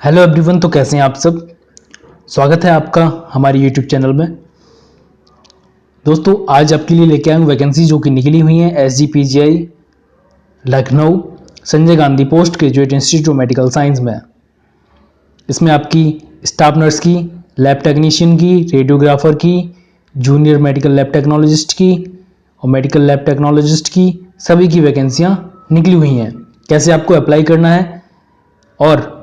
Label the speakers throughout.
Speaker 1: Hello everyone, तो कैसे हैं आप सब। स्वागत है आपका हमारे यूट्यूब चैनल में। दोस्तों, आज आपके लिए लेके आए हूँ वैकेंसी जो कि निकली हुई हैं SGPGI Lucknow Sanjay Gandhi post graduate institute of medical science में। इसमें आपकी स्टाफ नर्स की, लैब टेक्नीशियन की, रेडियोग्राफर की, जूनियर मेडिकल लैब टेक्नोलॉजिस्ट की और मेडिकल लैब टेक्नोलॉजिस्ट की सभी की वैकेंसियाँ निकली हुई हैं। कैसे आपको अप्लाई करना है और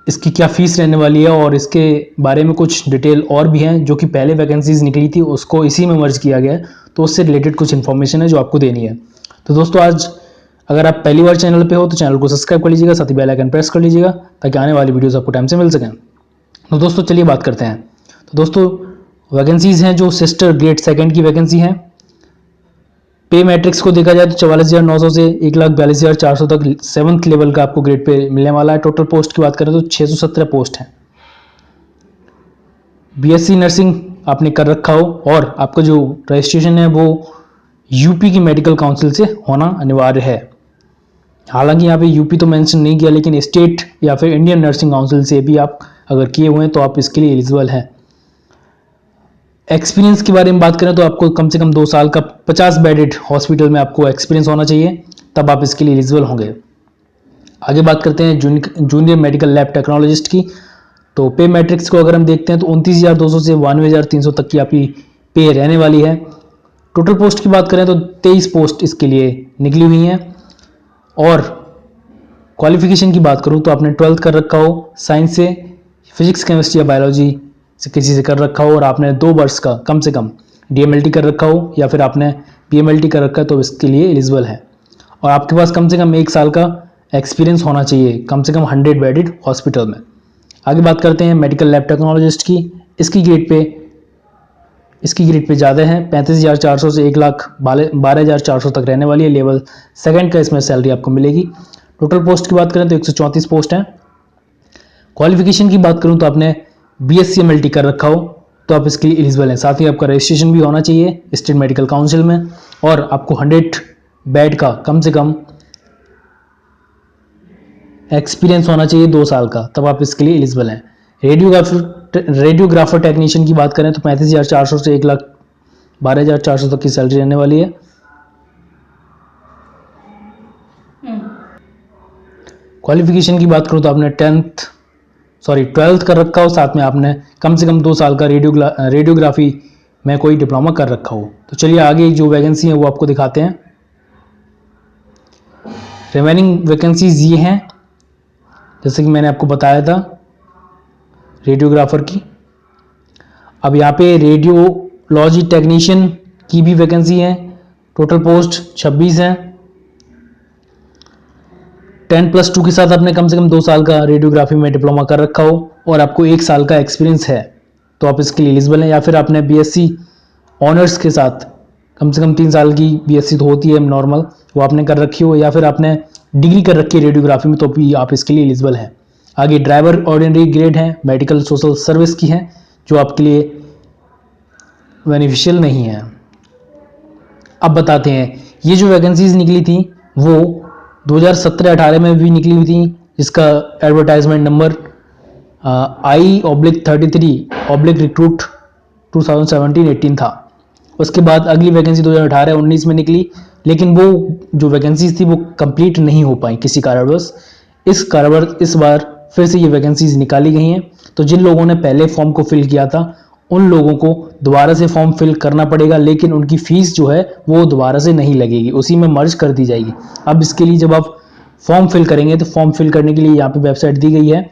Speaker 1: इसकी क्या फीस रहने वाली है और इसके बारे में कुछ डिटेल और भी हैं जो कि पहले वैकेंसीज निकली थी उसको इसी में मर्ज किया गया है, तो उससे रिलेटेड कुछ इन्फॉर्मेशन है जो आपको देनी है। तो दोस्तों, आज अगर आप पहली बार चैनल पे हो तो चैनल को सब्सक्राइब कर लीजिएगा, साथ ही बेल आइकन प्रेस कर लीजिएगा ताकि आने वाली वीडियोस आपको टाइम से मिल सकें। तो दोस्तों चलिए बात करते हैं। तो दोस्तों, वैकेंसीज हैं जो सिस्टर ग्रेड सेकेंड की वैकेंसी हैं। पे मैट्रिक्स को देखा जाए तो 44,900 से 1,42,400 तक 7th लेवल का आपको ग्रेड पे मिलने वाला है। टोटल पोस्ट की बात करें तो 617 पोस्ट हैं। BSc नर्सिंग आपने कर रखा हो और आपका जो रजिस्ट्रेशन है वो यूपी की मेडिकल काउंसिल से होना अनिवार्य है। हालांकि यहाँ पे यूपी तो मेंशन नहीं किया, लेकिन स्टेट या फिर इंडियन नर्सिंग काउंसिल से भी आप अगर किए हुए हैं तो आप इसके लिए एलिजिबल हैं। एक्सपीरियंस के बारे में बात करें तो आपको कम से कम 2 साल का 50 बेडेड हॉस्पिटल में आपको एक्सपीरियंस होना चाहिए, तब आप इसके लिए एलिजिबल होंगे। आगे बात करते हैं जूनियर मेडिकल लैब टेक्नोलॉजिस्ट की। तो पे मैट्रिक्स को अगर हम देखते हैं तो 29,200 से 92,300 तक की आपकी पे रहने वाली है। टोटल पोस्ट की बात करें तो 23 पोस्ट इसके लिए निकली हुई हैं। और क्वालिफिकेशन की बात करूँ तो आपने 12th कर रखा हो साइंस से, फिजिक्स केमिस्ट्री या बायोलॉजी से किसी से कर रखा हो और आपने 2 वर्ष का कम से कम DMLT कर रखा हो या फिर आपने PMLT कर रखा है तो इसके लिए एलिजिबल है। और आपके पास कम से कम 1 साल का एक्सपीरियंस होना चाहिए कम से कम 100 बेडेड हॉस्पिटल में। आगे बात करते हैं मेडिकल लैब टेक्नोलॉजिस्ट की। इसकी ग्रेड पे ज़्यादा है, 35,400 से 1,12,400 तक रहने वाली है। लेवल सेकेंड का इसमें सैलरी आपको मिलेगी। टोटल पोस्ट की बात करें तो 134 पोस्ट हैं। क्वालिफिकेशन की बात करूँ तो आपने BSc MLT कर रखा हो तो आप इसके लिए एलिजिबल हैं। साथ ही आपका रजिस्ट्रेशन भी होना चाहिए स्टेट मेडिकल काउंसिल में और आपको 100 बेड का कम से कम एक्सपीरियंस होना चाहिए 2 साल का, तब आप इसके लिए एलिजिबल हैं। रेडियोग्राफर टेक्नीशियन की बात करें तो 35,400 से 1,12,400 तक की सैलरी रहने वाली है। क्वालिफिकेशन की बात करूँ तो आपने 12th कर रखा हो, साथ में आपने कम से कम 2 साल का रेडियोग्राफी में कोई डिप्लोमा कर रखा हो। तो चलिए आगे जो वैकेंसी है वो आपको दिखाते हैं। रिमेनिंग वैकेंसीज ये हैं जैसे कि मैंने आपको बताया था रेडियोग्राफर की। अब यहाँ पे रेडियोलॉजी टेक्नीशियन की भी वैकेंसी है। टोटल पोस्ट 26 हैं। 10+2 के साथ आपने कम से कम 2 साल का रेडियोग्राफी में डिप्लोमा कर रखा हो और आपको 1 साल का एक्सपीरियंस है तो आप इसके लिए एलिजिबल हैं। या फिर आपने BSc ऑनर्स के साथ कम से कम 3 साल की BSc तो होती है नॉर्मल, वो आपने कर रखी हो, या फिर आपने डिग्री कर रखी है रेडियोग्राफी में तो भी आप इसके लिए एलिजिबल हैं। आगे ड्राइवर ऑर्डिनरी ग्रेड है, मेडिकल सोशल सर्विस की है जो आपके लिए बेनिफिशियल नहीं है। अब बताते हैं ये जो वैकेंसीज निकली थी वो 2017-18 में भी निकली हुई थी, जिसका एडवर्टाइजमेंट नंबर I/33/रिक्रूट 2017-18 था। उसके बाद अगली वैकेंसी 2018-19 में निकली, लेकिन वो जो वैकेंसीज थी वो कंप्लीट नहीं हो पाई किसी कारणवश। इस बार फिर से ये वैकेंसीज निकाली गई हैं। तो जिन लोगों ने पहले फॉर्म को फिल किया था उन लोगों को दोबारा से फॉर्म फिल करना पड़ेगा, लेकिन उनकी फीस जो है वो दोबारा से नहीं लगेगी, उसी में मर्ज कर दी जाएगी। अब इसके लिए जब आप फॉर्म फिल करेंगे तो फॉर्म फिल करने के लिए यहाँ पे वेबसाइट दी गई है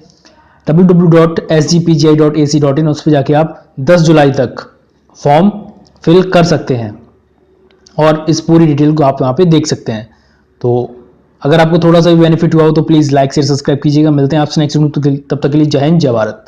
Speaker 1: www.sgpgi.ac.in। उस पर जाके आप 10 जुलाई तक फॉर्म फिल कर सकते हैं और इस पूरी डिटेल को आप यहाँ पे देख सकते हैं। तो अगर आपको थोड़ा सा भी बेनिफिट हुआ हो तो प्लीज़ लाइक शेयर सब्सक्राइब कीजिएगा। मिलते हैं आपसे नेक्स्ट वीडियो, तब तक के लिए जय हिंद जय भारत।